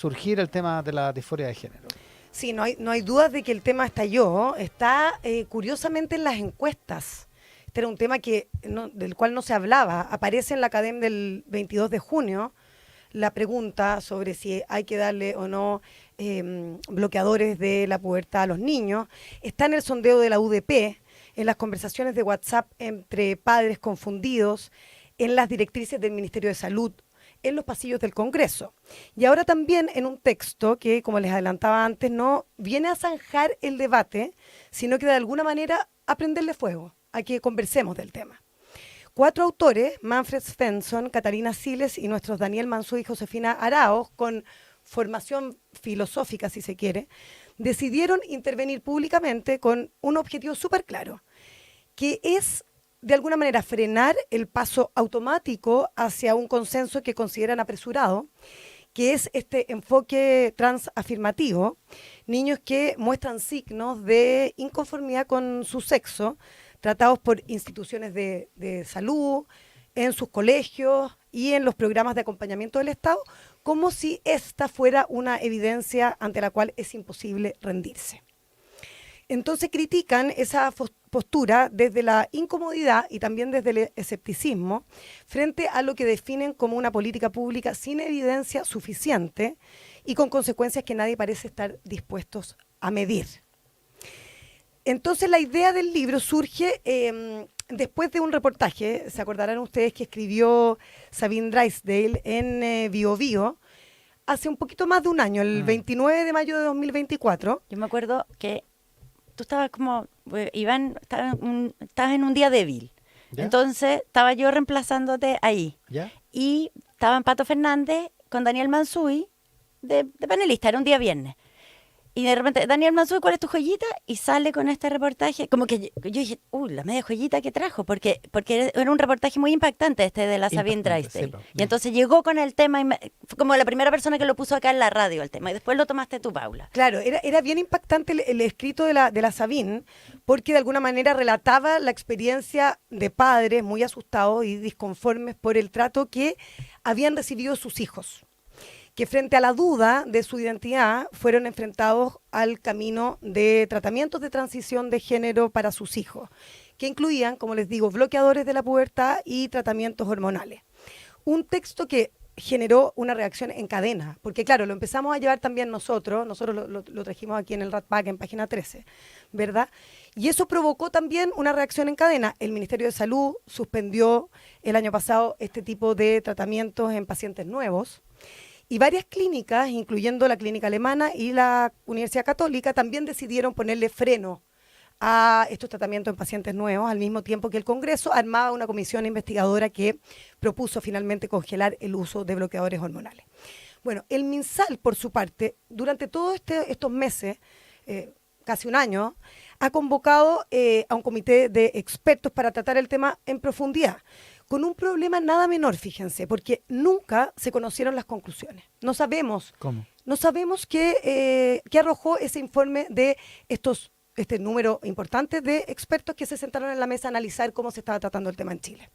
surgir el tema de la disforia de género. Sí, no hay dudas de que el tema estalló. Está curiosamente en las encuestas. Este era un tema del cual no se hablaba. Aparece en la Academia del 22 de junio la pregunta sobre si hay que darle o no bloqueadores de la pubertad a los niños. Está en el sondeo de la UDP, en las conversaciones de WhatsApp entre padres confundidos, en las directrices del Ministerio de Salud, en los pasillos del Congreso. Y ahora también en un texto que, como les adelantaba antes, no viene a zanjar el debate, sino que de alguna manera a prenderle fuego, a que conversemos del tema. 4 autores, Manfred Svensson, Catalina Siles y nuestros Daniel Manzú y Josefina Araos, con formación filosófica, si se quiere, decidieron intervenir públicamente con un objetivo súper claro, que es de alguna manera frenar el paso automático hacia un consenso que consideran apresurado, que es este enfoque transafirmativo, niños que muestran signos de inconformidad con su sexo, tratados por instituciones de salud, en sus colegios y en los programas de acompañamiento del Estado, como si esta fuera una evidencia ante la cual es imposible rendirse. Entonces critican esa postura desde la incomodidad y también desde el escepticismo frente a lo que definen como una política pública sin evidencia suficiente y con consecuencias que nadie parece estar dispuestos a medir. Entonces la idea del libro surge después de un reportaje, se acordarán ustedes que escribió Sabine Drysdale en Bio Bio hace un poquito más de un año, el 29 de mayo de 2024. Yo me acuerdo que tú estabas como, Iván, estabas en un día débil. ¿Ya? Entonces estaba yo reemplazándote ahí. ¿Ya? Y estaban Pato Fernández con Daniel Mansuy de panelista, era un día viernes. Y de repente, Daniel Mansuy, ¿cuál es tu joyita? Y sale con este reportaje, como que yo dije, la media joyita que trajo, porque era un reportaje muy impactante de la Sabine Drysdale. Sepa. Y entonces llegó con el tema, fue como la primera persona que lo puso acá en la radio el tema, y después lo tomaste tú, Paula. Claro, era bien impactante el escrito de la Sabine, porque de alguna manera relataba la experiencia de padres muy asustados y disconformes por el trato que habían recibido sus hijos, que frente a la duda de su identidad fueron enfrentados al camino de tratamientos de transición de género para sus hijos, que incluían, como les digo, bloqueadores de la pubertad y tratamientos hormonales. Un texto que generó una reacción en cadena, porque claro, lo empezamos a llevar también nosotros lo trajimos aquí en el Rat Pack en página 13, ¿verdad? Y eso provocó también una reacción en cadena. El Ministerio de Salud suspendió el año pasado este tipo de tratamientos en pacientes nuevos. Y varias clínicas, incluyendo la clínica alemana y la Universidad Católica, también decidieron ponerle freno a estos tratamientos en pacientes nuevos, al mismo tiempo que el Congreso armaba una comisión investigadora que propuso finalmente congelar el uso de bloqueadores hormonales. Bueno, el MinSal, por su parte, durante todos estos meses, casi un año, ha convocado a un comité de expertos para tratar el tema en profundidad, con un problema nada menor, fíjense, porque nunca se conocieron las conclusiones. No sabemos. ¿Cómo? No sabemos qué arrojó ese informe de este número importante de expertos que se sentaron en la mesa a analizar cómo se estaba tratando el tema en Chile.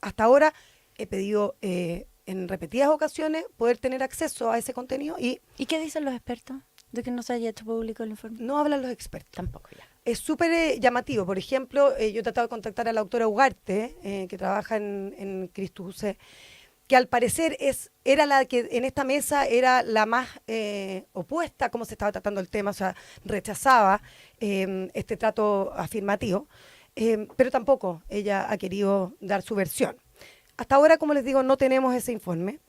Hasta ahora he pedido en repetidas ocasiones poder tener acceso a ese contenido y ¿Y qué dicen los expertos de que no se haya hecho público el informe? no hablan los expertos. Tampoco, ya. Es súper llamativo. Por ejemplo, yo he tratado de contactar a la doctora Ugarte, que trabaja en Cristo UC, que al parecer era la que en esta mesa era la más opuesta a cómo se estaba tratando el tema, o sea, rechazaba este trato afirmativo, pero tampoco ella ha querido dar su versión. Hasta ahora, como les digo, no tenemos ese informe.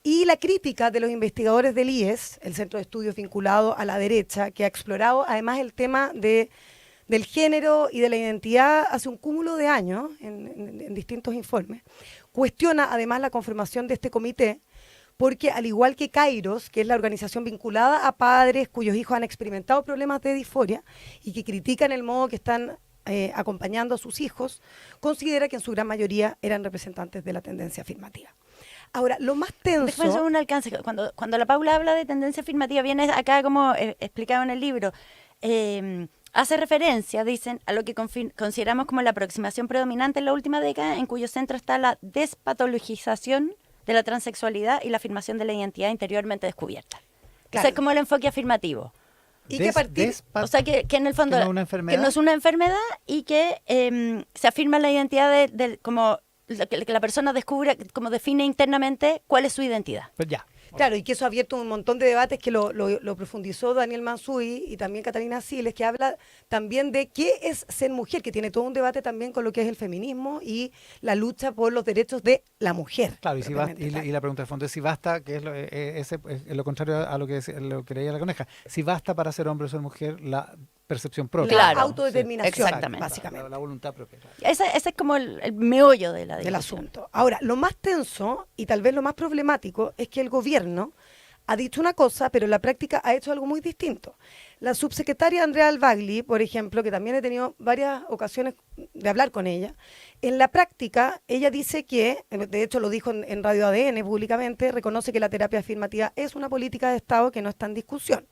Y la crítica de los investigadores del IES, el Centro de Estudios vinculado a la derecha, que ha explorado además el tema del género y de la identidad hace un cúmulo de años en distintos informes, cuestiona además la conformación de este comité, porque al igual que Kairos, que es la organización vinculada a padres cuyos hijos han experimentado problemas de disforia y que critican el modo que están acompañando a sus hijos, considera que en su gran mayoría eran representantes de la tendencia afirmativa. Ahora, lo más tenso... Después de un alcance, cuando la Paula habla de tendencia afirmativa, viene acá como explicado en el libro, hace referencia, dicen, a lo que consideramos como la aproximación predominante en la última década, en cuyo centro está la despatologización de la transexualidad y la afirmación de la identidad interiormente descubierta. Ese es como el enfoque afirmativo. Y que a partir... O sea, que en el fondo que no es una enfermedad. que no es una enfermedad y que se afirma la identidad como que la persona descubre, como define internamente cuál es su identidad. Pues ya. Claro, y que eso ha abierto un montón de debates que lo profundizó Daniel Mansuy y también Catalina Siles, que habla también de qué es ser mujer, que tiene todo un debate también con lo que es el feminismo y la lucha por los derechos de la mujer. Claro, y, y la pregunta de fondo es si basta, que es lo contrario a lo que leía la coneja, si basta para ser hombre o ser mujer la percepción propia. Claro. La autodeterminación, Exactamente. básicamente. La voluntad propia. Claro. Ese es como el meollo de la Del discusión. asunto. Ahora, lo más tenso y tal vez lo más problemático es que el gobierno ha dicho una cosa, pero en la práctica ha hecho algo muy distinto. La subsecretaria Andrea Albagli, por ejemplo, que también he tenido varias ocasiones de hablar con ella, en la práctica ella dice que, de hecho lo dijo en Radio ADN públicamente, reconoce que la terapia afirmativa es una política de Estado que no está en discusión.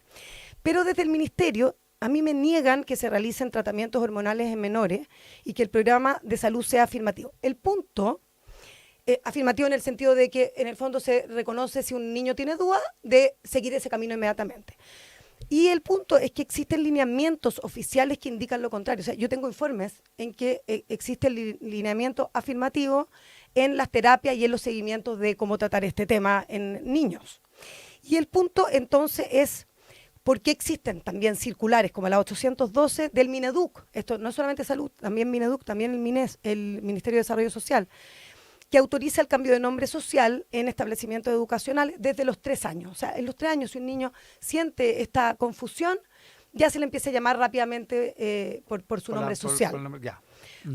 Pero desde el ministerio a mí me niegan que se realicen tratamientos hormonales en menores y que el programa de salud sea afirmativo. El punto, afirmativo en el sentido de que en el fondo se reconoce si un niño tiene duda de seguir ese camino inmediatamente. Y el punto es que existen lineamientos oficiales que indican lo contrario. O sea, yo tengo informes en que existe el lineamiento afirmativo en las terapias y en los seguimientos de cómo tratar este tema en niños. Y el punto entonces es por qué existen también circulares como la 812 del Mineduc. Esto no es solamente salud, también Mineduc, también el Ministerio de Desarrollo Social, que autoriza el cambio de nombre social en establecimientos educacionales desde los 3 años. O sea, en los 3 años, si un niño siente esta confusión, ya se le empieza a llamar rápidamente por su nombre social.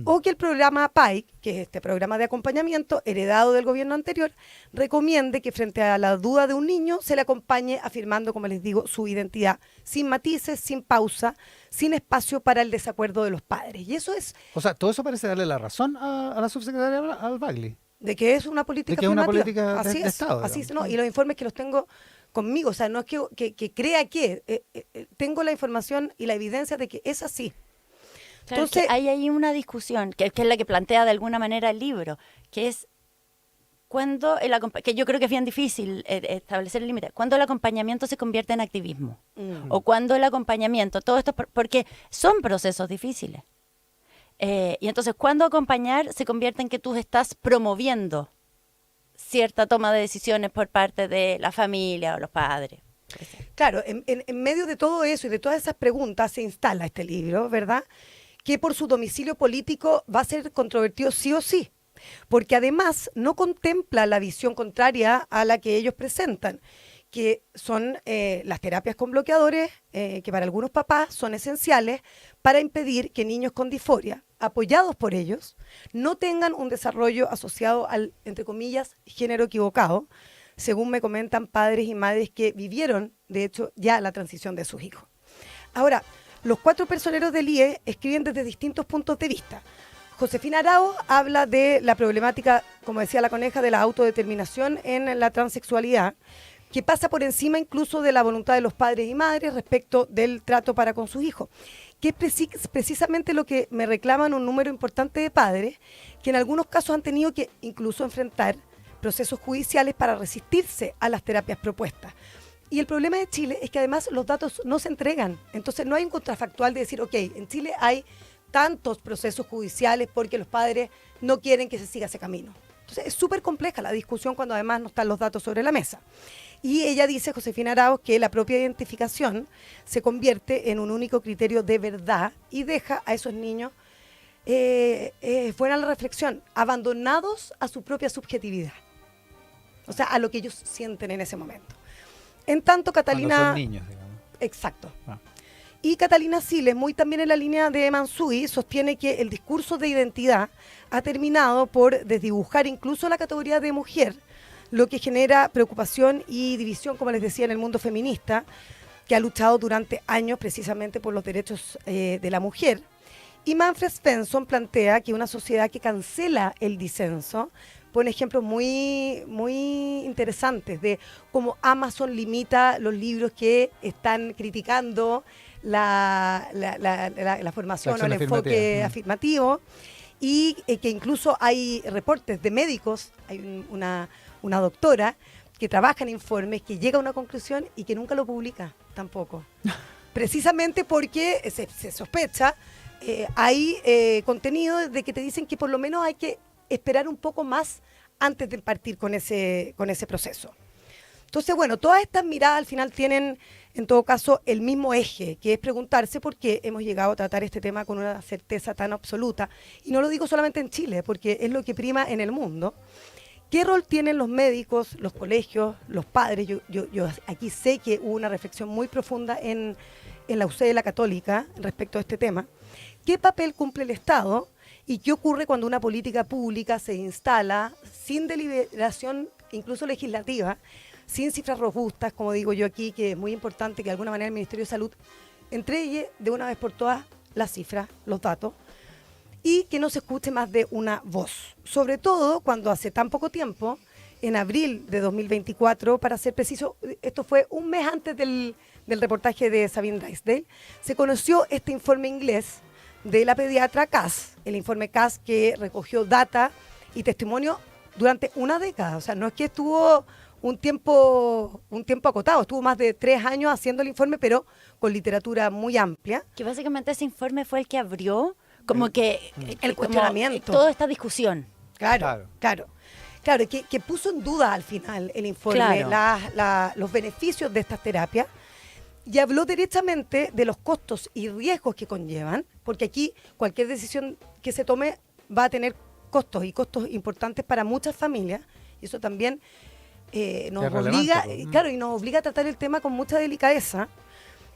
O que el programa PAIC, que es este programa de acompañamiento heredado del gobierno anterior, recomiende que frente a la duda de un niño se le acompañe afirmando, como les digo, su identidad, sin matices, sin pausa, sin espacio para el desacuerdo de los padres. Y eso es... O sea, todo eso parece darle la razón a la subsecretaria Albagli. De que es una política de que es una afirmativa. política así de es, Estado. así es, Digamos. ¿no? Y los informes que los tengo conmigo, o sea, no es que crea que, tengo la información y la evidencia de que es así. Claro, Entonces, hay ahí una discusión, que es la que plantea de alguna manera el libro, que es cuando que yo creo que es bien difícil establecer el límite, cuando el acompañamiento se convierte en activismo, o cuando el acompañamiento, todo esto, porque son procesos difíciles. Y entonces, cuando acompañar se convierte en que tú estás promoviendo cierta toma de decisiones por parte de la familia o los padres. claro, en medio de todo eso y de todas esas preguntas se instala este libro, ¿verdad? Que por su domicilio político va a ser controvertido sí o sí, porque además no contempla la visión contraria a la que ellos presentan, que son las terapias con bloqueadores, que para algunos papás son esenciales para impedir que niños con disforia, apoyados por ellos, no tengan un desarrollo asociado al, entre comillas, género equivocado, según me comentan padres y madres que vivieron, de hecho, ya la transición de sus hijos. Ahora, los 4 personeros del IE escriben desde distintos puntos de vista. Josefina Arauz habla de la problemática, como decía la coneja, de la autodeterminación en la transexualidad, que pasa por encima incluso de la voluntad de los padres y madres respecto del trato para con sus hijos, que es precisamente lo que me reclaman un número importante de padres, que en algunos casos han tenido que incluso enfrentar procesos judiciales para resistirse a las terapias propuestas. Y el problema de Chile es que además los datos no se entregan, entonces no hay un contrafactual de decir, ok, en Chile hay tantos procesos judiciales porque los padres no quieren que se siga ese camino. Entonces es súper compleja la discusión cuando además no están los datos sobre la mesa. Y ella dice, Josefina Arauz, que la propia identificación se convierte en un único criterio de verdad y deja a esos niños fuera de la reflexión, abandonados a su propia subjetividad. O sea, a lo que ellos sienten en ese momento. En tanto, Catalina... Cuando son niños, digamos. Exacto. Y Catalina Siles, muy también en la línea de Mansuy, sostiene que el discurso de identidad ha terminado por desdibujar incluso la categoría de mujer, lo que genera preocupación y división, como les decía, en el mundo feminista, que ha luchado durante años precisamente por los derechos de la mujer. Y Manfred Svensson plantea que una sociedad que cancela el disenso pone ejemplos muy, muy interesantes de cómo Amazon limita los libros que están criticando la formación o el enfoque afirmativo, y que incluso hay reportes de médicos, hay una doctora que trabaja en informes, que llega a una conclusión y que nunca lo publica tampoco. Precisamente porque se sospecha, hay contenido de que te dicen que por lo menos hay que esperar un poco más antes de partir con ese proceso. Entonces, bueno, todas estas miradas al final tienen, en todo caso, el mismo eje, que es preguntarse por qué hemos llegado a tratar este tema con una certeza tan absoluta. Y no lo digo solamente en Chile, porque es lo que prima en el mundo. ¿Qué rol tienen los médicos, los colegios, los padres? Yo aquí sé que hubo una reflexión muy profunda en la UC de la Católica respecto a este tema. ¿Qué papel cumple el Estado? ¿Y qué ocurre cuando una política pública se instala sin deliberación, incluso legislativa, sin cifras robustas, como digo yo aquí, que es muy importante que de alguna manera el Ministerio de Salud entregue de una vez por todas las cifras, los datos, y que no se escuche más de una voz? Sobre todo cuando hace tan poco tiempo, en abril de 2024, para ser preciso, esto fue un mes antes del reportaje de Sabine Drysdale, se conoció este informe inglés de la pediatra Cass, el informe Cass que recogió data y testimonio durante una década. O sea, no es que estuvo un tiempo acotado, estuvo más de 3 años haciendo el informe, pero con literatura muy amplia. Que básicamente ese informe fue el que abrió como que El como cuestionamiento. toda esta discusión. Claro, que puso en duda al final el informe los beneficios de estas terapias y habló derechamente de los costos y riesgos que conllevan, porque aquí cualquier decisión que se tome va a tener costos y costos importantes para muchas familias, y eso también nos obliga, y nos obliga a tratar el tema con mucha delicadeza.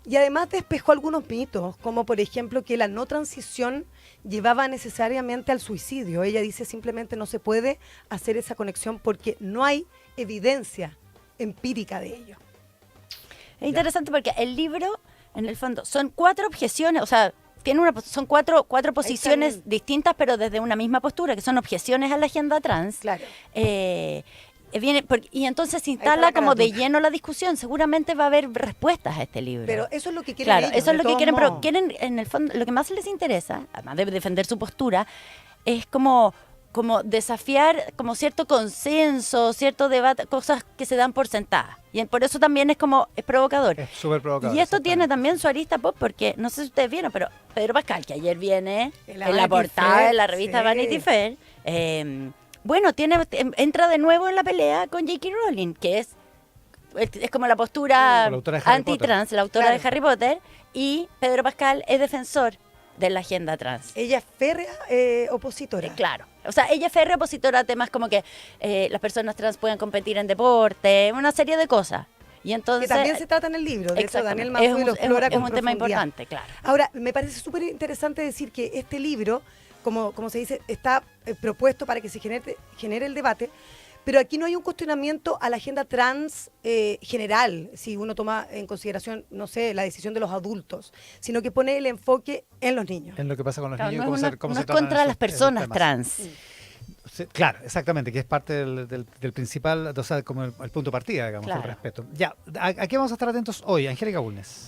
Y además despejó algunos mitos, como por ejemplo que la no transición llevaba necesariamente al suicidio. Ella dice simplemente no se puede hacer esa conexión porque no hay evidencia empírica de ello. Es interesante porque el libro, en el fondo, son 4 objeciones, o sea, son cuatro posiciones distintas, pero desde una misma postura, que son objeciones a la agenda trans. Claro. Y entonces se instala como de lleno la discusión. Seguramente va a haber respuestas a este libro. Pero eso es lo que quieren ellos, eso es lo que quieren, modos. pero quieren, en el fondo, lo que más les interesa, además de defender su postura, es como desafiar como cierto consenso, cierto debate, cosas que se dan por sentadas. Y por eso también es provocador. Es súper provocador. Y esto tiene también su arista pop, porque no sé si ustedes vieron, pero Pedro Pascal, que ayer viene en la portada de la revista Vanity Fair, bueno, entra de nuevo en la pelea con J.K. Rowling, que es como la postura anti-trans, la autora de Harry Potter, y Pedro Pascal es defensor de la agenda trans. Ella es férrea opositora. Claro. O sea, ella es férrea opositora a temas como que las personas trans puedan competir en deporte, una serie de cosas. Y entonces, que también se trata en el libro. De hecho, Daniel Mansuy lo explora con un tema profundidad. importante, claro. Ahora, me parece súper interesante decir que este libro, como se dice, está propuesto para que se genere el debate, pero aquí no hay un cuestionamiento a la agenda trans general, si uno toma en consideración, no sé, la decisión de los adultos, sino que pone el enfoque en los niños. En lo que pasa con los niños. No es contra las personas trans. Claro, exactamente, que es parte del principal, o sea, como el punto de partida, digamos, Claro. el respeto. Ya, ¿a qué vamos a estar atentos hoy? Angélica Bulnes.